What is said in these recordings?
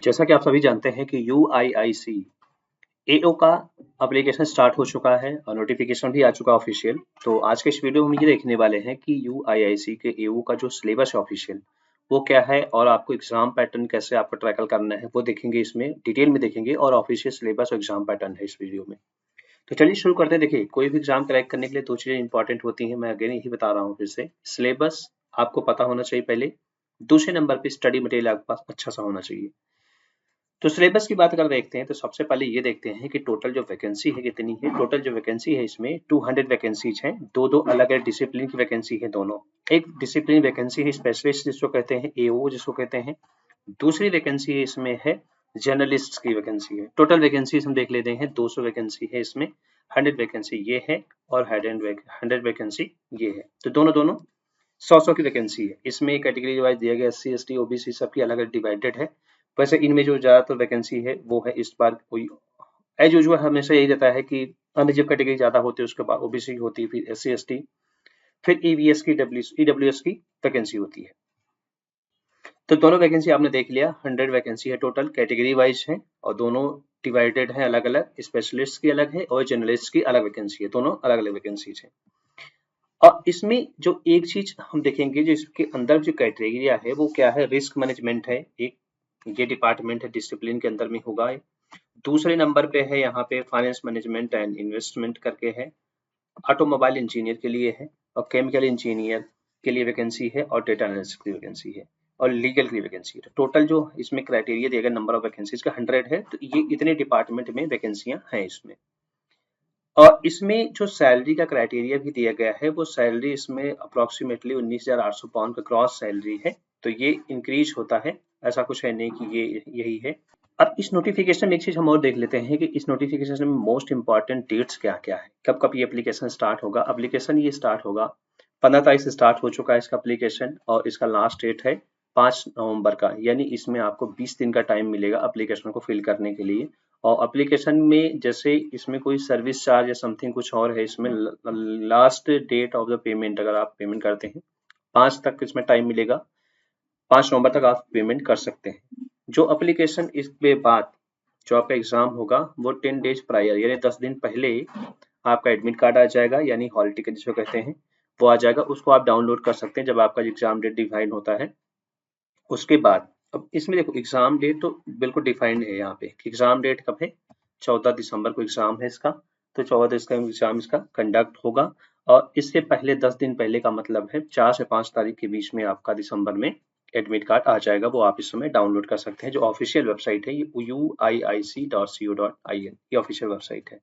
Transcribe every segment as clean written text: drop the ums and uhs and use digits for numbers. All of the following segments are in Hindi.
जैसा कि आप सभी जानते हैं कि UIIC AO का एप्लीकेशन स्टार्ट हो चुका है और नोटिफिकेशन भी आ चुका है ऑफिशियल। तो आज के इस वीडियो में हम ये देखने वाले हैं कि UIIC के AO का जो सिलेबस है ऑफिशियल वो क्या है और आपको एग्जाम पैटर्न कैसे आपको ट्रैकल करना है वो देखेंगे, इसमें डिटेल में देखेंगे और ऑफिशियल सिलेबस और एग्जाम पैटर्न है इस वीडियो में। तो चलिए शुरू करते हैं। देखिए, कोई भी एग्जाम क्रैक करने के लिए दो चीजें इंपॉर्टेंट होती हैं। मैं अगेन यही बता रहा हूँ फिर से, सिलेबस आपको पता होना चाहिए पहले, दूसरे नंबर पे स्टडी मटेरियल आपके पास अच्छा सा होना चाहिए। तो सिलेबस की बात अगर देखते हैं तो सबसे पहले ये देखते हैं कि टोटल जो वैकेंसी है कितनी है। टोटल जो वैकेंसी है इसमें 200 वैकेंसीज हैं। दो अलग अलग डिसिप्लिन की वैकेंसी है दोनों। एक डिसिप्लिन वैकेंसी है स्पेशलिस्ट जिसको कहते हैं, AO जिसको कहते हैं। दूसरी वैकेंसी इसमें है जर्नलिस्ट की वैकेंसी है। टोटल वैकेंसी हम देख लेते हैं, 200 वैकेंसी है इसमें। 100 वैकेंसी ये है और 100 वैकेंसी ये है। तो दोनों दोनों 100 की वैकेंसी है। इसमें कैटेगरी वाइज दिया गया, SC ST OBC सबकी अलग अलग डिवाइडेड है। वैसे इनमें जो ज्यादातर वैकेंसी है वो है इस बार कोई एज यूजुअल हमेशा यही रहता है कि अनरिजर्व कैटेगरी ज्यादा होती है, उसके बाद OBC होती है, फिर SC ST, फिर EVS की EWS की वैकेंसी होती है। तो दोनों वैकेंसी आपने देख लिया, 100 वैकेंसी है टोटल, कैटेगरी वाइज है और दोनों डिवाइडेड है अलग अलग। स्पेशलिस्ट की अलग है और जर्नलिस्ट की अलग वैकेंसी है, दोनों अलग अलग वैकेंसीज है। और इसमें जो एक चीज हम देखेंगे जो इसके अंदर जो क्राइटेरिया है वो क्या है, रिस्क मैनेजमेंट है एक, ये डिपार्टमेंट है डिसिप्लिन के अंदर में होगा। दूसरे नंबर पे है यहाँ पे फाइनेंस मैनेजमेंट एंड इन्वेस्टमेंट करके है, ऑटोमोबाइल इंजीनियर के लिए है और केमिकल इंजीनियर के लिए वैकेंसी है और डेटा एनालिस्ट की वैकेंसी है और लीगल की वैकेंसी है। टोटल जो इसमें क्राइटेरिया दिया गया नंबर ऑफ वैकेंसीज का 100 है। तो ये इतने डिपार्टमेंट में वैकेंसियां हैं इसमें। और इसमें जो सैलरी का क्राइटेरिया भी दिया गया है वो सैलरी इसमें अप्रोक्सीमेटली 19,800 पाउंड का क्रॉस सैलरी है। तो ये इंक्रीज होता है, ऐसा कुछ है नहीं कि ये यही है। अब इस नोटिफिकेशन में एक चीज हम और देख लेते हैं कि इस नोटिफिकेशन में मोस्ट इंपॉर्टेंट डेट्स क्या क्या है, कब कब ये एप्लीकेशन स्टार्ट होगा। एप्लीकेशन ये स्टार्ट होगा 15 तारीख से स्टार्ट हो चुका है इसका एप्लीकेशन और इसका लास्ट डेट है 5 नवंबर का। यानी इसमें आपको 20 दिन का टाइम मिलेगा एप्लीकेशन को फिल करने के लिए। और एप्लीकेशन में जैसे इसमें कोई सर्विस चार्ज या समथिंग कुछ और है, इसमें last date of the payment अगर आप पेमेंट करते हैं 5 तक इसमें टाइम मिलेगा, 5 नवंबर तक आप पेमेंट कर सकते हैं। जो एप्लीकेशन इसके बाद जो आपका एग्जाम होगा वो 10 डेज प्रायर यानी 10 दिन पहले आपका एडमिट कार्ड आ जाएगा, यानी हॉल टिकट जिसको कहते हैं वो आ जाएगा। उसको आप डाउनलोड कर सकते हैं जब आपका एग्जाम डेट डिफाइन होता है। उसके बाद अब इसमें देखो एग्जाम डेट तो बिल्कुल डिफाइंड है यहाँ पे, एग्जाम डेट कब है, 14 दिसंबर को एग्जाम है इसका। तो 14 दिसंबर का एग्जाम इसका कंडक्ट होगा और इससे पहले 10 दिन पहले का मतलब है 4 से 5 तारीख के बीच में आपका दिसंबर में एडमिट कार्ड आ जाएगा। वो आप इस समय डाउनलोड कर सकते हैं। जो ऑफिशियल वेबसाइट है ये uiic.co.in, ये ऑफिशियल वेबसाइट है।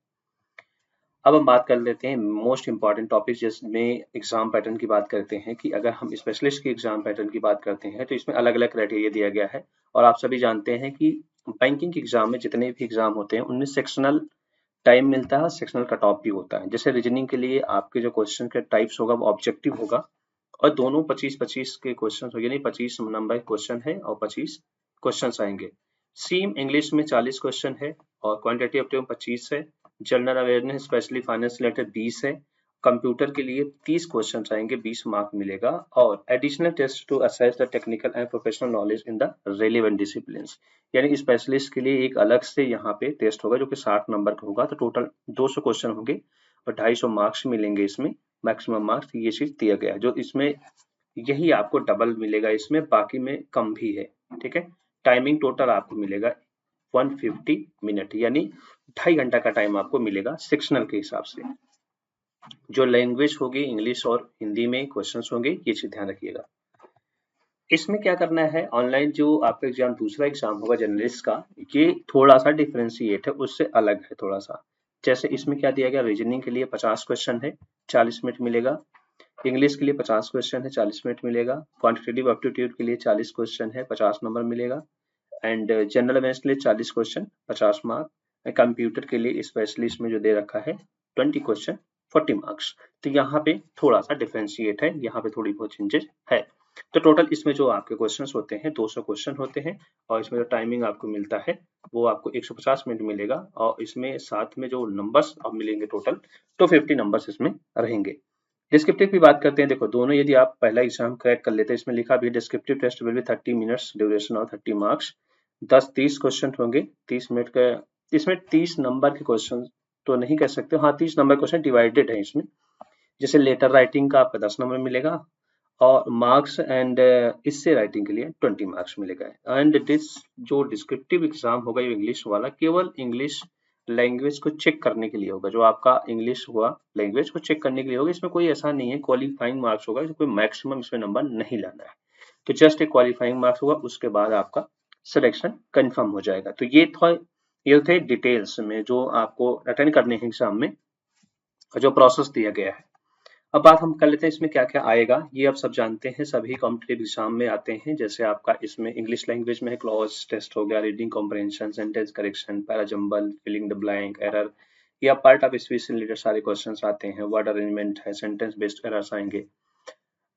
अब हम बात कर लेते हैं मोस्ट इंपॉर्टेंट टॉपिक जिसमें एग्जाम पैटर्न की बात करते हैं कि अगर हम स्पेशलिस्ट की एग्जाम पैटर्न की बात करते हैं तो इसमें अलग अलग क्राइटेरिया दिया गया है। और आप सभी जानते हैं कि बैंकिंग के एग्जाम में जितने भी एग्जाम होते हैं उनमें सेक्शनल टाइम मिलता है और सेक्शनल कट ऑफ भी होता है। जैसे रीजनिंग के लिए आपके जो क्वेश्चन के टाइप्स होगा वो ऑब्जेक्टिव होगा और दोनों 25-25 के क्वेश्चन हो, यानी 25 नंबर क्वेश्चन है और 25 क्वेश्चन आएंगे। सेम इंग्लिश में 40 क्वेश्चन है और क्वांटिटी एप्टीट्यूड 25 है। General awareness specially finance related 20 है। कंप्यूटर के लिए 30 क्वेश्चन आएंगे, 20 मार्क मिलेगा। और additional test to assess the technical and professional knowledge in the relevant disciplines, यानी स्पेशलिस्ट के लिए एक अलग से यहाँ पे टेस्ट होगा जो कि 60 नंबर का होगा। तो टोटल 200 क्वेश्चन होंगे और 250 मार्क्स मिलेंगे इसमें, मैक्सिमम मार्क्स ये चीज दिया गया है। जो इसमें यही आपको डबल मिलेगा, इसमें बाकी में कम भी है। ठीक है, टाइमिंग टोटल आपको मिलेगा 150 मिनट, यानी 2.5 घंटा का टाइम आपको मिलेगा सेक्शनल के हिसाब से। जो लैंग्वेज होगी इंग्लिश और हिंदी में क्वेश्चंस होंगे, ये चीज ध्यान रखिएगा। इसमें क्या करना है, ऑनलाइन जो आपका एग्जाम दूसरा एग्जाम होगा जर्नलिस्ट का, ये थोड़ा सा डिफरेंशिएट है, उससे अलग है थोड़ा सा। जैसे इसमें क्या दिया गया, रीजनिंग के लिए 50 क्वेश्चन है, 40 मिनट मिलेगा। इंग्लिश के लिए 50 क्वेश्चन है, 40 मिनट मिलेगा। क्वांटिटेटिव एप्टीट्यूड के लिए 40 क्वेश्चन है, 50 नंबर मिलेगा। एंड जनरल अवेयरनेस के लिए 40 क्वेश्चन, 50 मार्क। कंप्यूटर के लिए स्पेशली इसमें जो दे रखा है 20 क्वेश्चन, 40 मार्क्स। तो यहाँ पे थोड़ा सा डिफरेंशिएट है, यहाँ पे थोड़ी बहुत चेंजेस है। तो टोटल इसमें जो आपके क्वेश्चंस होते हैं 200 क्वेश्चन होते हैं और इसमें जो टाइमिंग आपको मिलता है वो आपको 150 मिनट मिलेगा। और इसमें साथ में जो नंबर्स अब मिलेंगे टोटल 250 नंबर्स इसमें रहेंगे। डिस्क्रिप्टिव की बात करते हैं। देखो दोनों, यदि आप पहला एग्जाम क्रैक कर लेते हैं, इसमें लिखा भी descriptive test will be 30 minutes duration और 30 मार्क्स। 10-30 क्वेश्चन होंगे 30 मिनट का। इसमें 30 नंबर के क्वेश्चन तो नहीं कह सकते, हाँ 30 नंबर क्वेश्चन डिवाइडेड है इसमें। जैसे लेटर राइटिंग का आपका 10 नंबर मिलेगा और मार्क्स एंड इससे राइटिंग के लिए 20 मार्क्स मिलेगा। एंड दिस जो डिस्क्रिप्टिव एग्जाम होगा ये इंग्लिश वाला केवल इंग्लिश लैंग्वेज को चेक करने के लिए होगा। जो आपका इंग्लिश हुआ लैंग्वेज को चेक करने के लिए होगा। इसमें कोई ऐसा नहीं है क्वालिफाइंग मार्क्स होगा, कोई मैक्सिमम इसमें नंबर नहीं लाना है। तो जस्ट एक क्वालिफाइंग मार्क्स होगा, उसके बाद आपका सिलेक्शन कंफर्म हो जाएगा। तो ये थे डिटेल्स में जो आपको अटेंड करने हैं एग्जाम में, जो प्रोसेस दिया गया है। अब बात हम कर लेते हैं इसमें क्या क्या आएगा। ये आप सब जानते हैं, सभी कॉम्पिटिटिव एग्जाम में आते हैं। जैसे आपका इसमें इंग्लिश लैंग्वेज में क्लॉज टेस्ट हो गया, reading comprehension, sentence correction, parajumble, filling the blank, error, या पार्ट ऑफ स्पीच से रिलेटेड सारे क्वेश्चंस आते हैं। वर्ड अरेंजमेंट है, सेंटेंस बेस्ड एरर्स आएंगे।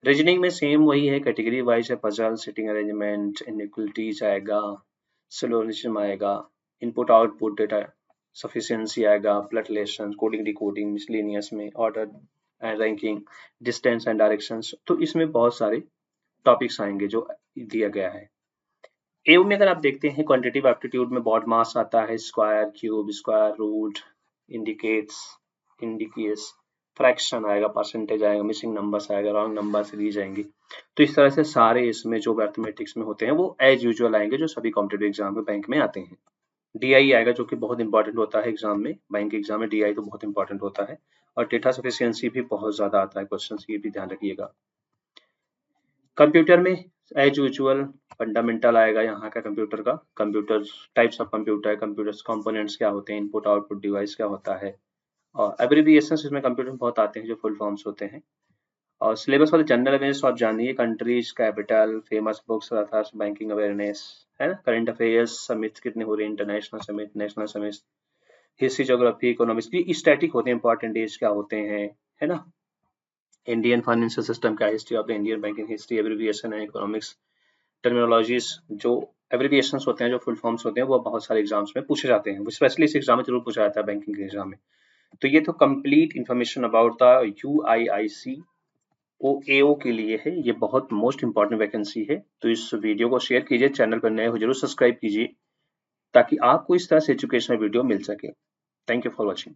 रीजनिंग में सेम वही है, कैटेगरी वाइज है, पजल, सिटिंग अरेंजमेंट, इनइक्वलिटीज आएगा, सिलोजिज्म आएगा, इनपुट आउटपुट डेटा सफिशिएंसी आएगा, blood relation, coding decoding, miscellaneous में order and ranking, distance and directions. तो इसमें बहुत सारे टॉपिक्स आएंगे जो दिया गया है। एयू में अगर आप देखते हैं क्वांटिटेटिव एप्टीट्यूड में बॉड मास आता है, square, cube, square root, indicates, indicates, fraction आएगा, परसेंटेज आएगा, मिसिंग नंबर्स आएगा, रॉन्ग नंबर सीरीज आएंगी। तो इस तरह से सारे इसमें जो मैथमेटिक्स में होते हैं वो एज यूजुअल आएंगे जो सभी कॉम्पिटिटिव एग्जाम में बैंक में आते हैं। डीआई आएगा जो कि बहुत इंपॉर्टेंट होता है एग्जाम में, बैंक एग्जाम में डीआई तो बहुत इंपॉर्टेंट होता है। और डेटा सफिशिएंसी भी बहुत ज्यादा आता है क्वेश्चन, ये भी ध्यान रखिएगा। कंप्यूटर में एज यूजुअल फंडामेंटल आएगा यहाँ का कंप्यूटर का, computer types of computer, computer components क्या होते हैं, इनपुट आउटपुट डिवाइस क्या होता है, और एब्रिविएशंस इसमें कंप्यूटर में बहुत आते हैं जो फुल फॉर्म्स होते हैं। और सिलेबस वाले जनरल अवेयरनेस तो आप जानिए, countries, capital, famous books, banking awareness है ना, करंट अफेयर्स, समिट कितने हो रहे हैं, international summit, national summit, history, geography, economics, ये स्टैटिक होते हैं, इंपॉर्टेंट डेज क्या होते हैं, है ना। इंडियन फाइनेंशियल सिस्टम क्या, history of the Indian banking history, abbreviation है, इकोनॉमिक्स टर्मिनोलॉजीज, जो एब्रिविएशंस होते हैं, जो फुल फॉर्म्स होते हैं, वो बहुत सारे एग्जाम्स में पूछे जाते हैं, स्पेशली इस एग्जाम में जरूर पूछा जाता है बैंकिंग के एग्जाम में। तो ये तो complete information about the UIIC AO के लिए है, ये बहुत मोस्ट इंपॉर्टेंट वैकेंसी है। तो इस वीडियो को शेयर कीजिए, चैनल पर नए हो जरूर सब्सक्राइब कीजिए ताकि आपको इस तरह से एजुकेशनल वीडियो मिल सके। Thank you for watching.